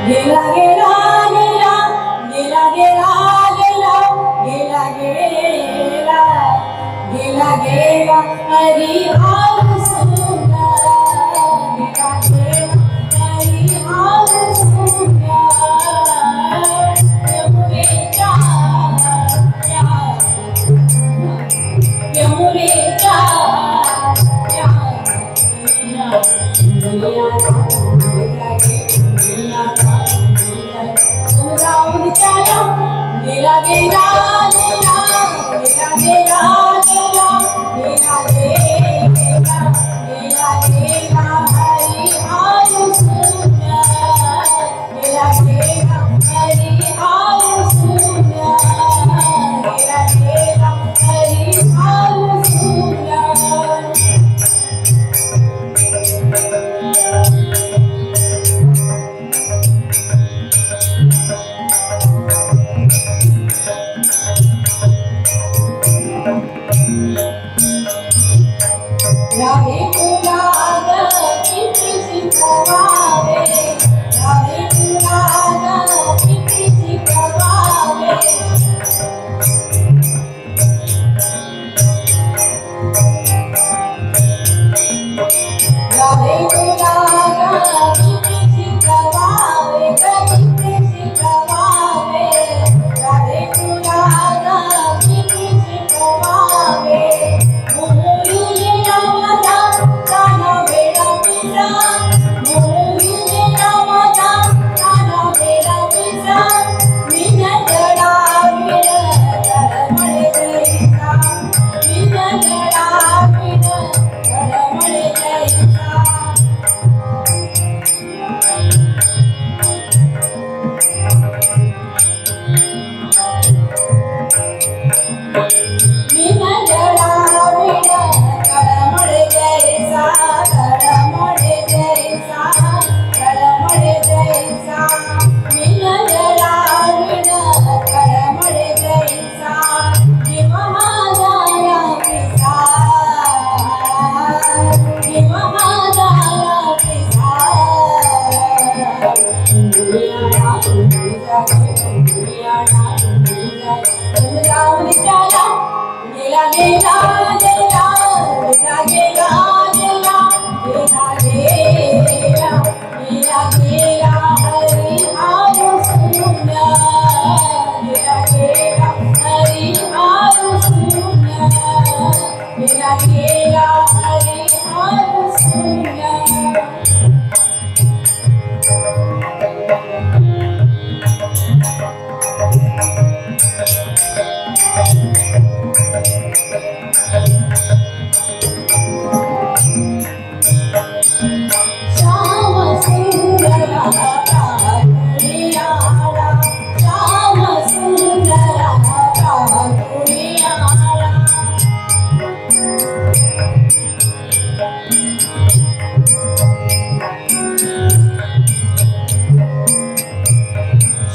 गेला गेला गेला गेला गेला गेला गेला गेला गेला गेला हरी हाल सुना गेला गेला हरी हाल सुना यमुने जा यमुने जा गेला गेला गेला गेला गेला गेला गेला गेला गेला गेला हरी हाल सुना गेला गेला हरी हाल सुना गेला गेला हरी हाल सुना राधे पुराण किती शिकवावे राधे पुराण किती शिकवावे राधे पुराण किती शिकवावे किती शिकवावे राधे पुराण किती शिकवावे गेला गेला गेला गेला गेला गेला गेला गेला गेला गेला हरी हाल सुना गेला गेला हरी हाल सुना गेला गेला हरी हाल सुना श्याम सुंदरा काकुड़ियाला श्याम सुंदरा काकुड़ियाला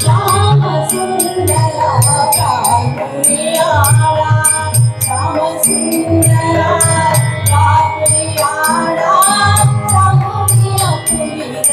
श्याम सुंदरा काकुड़ियाला श्याम सुंदरा काकुड़ियाला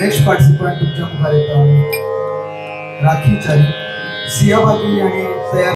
नेक्स्ट पार्टिसिपंट तुमच्या मुखार येता राखी चारी सिंहभागी आणि तयार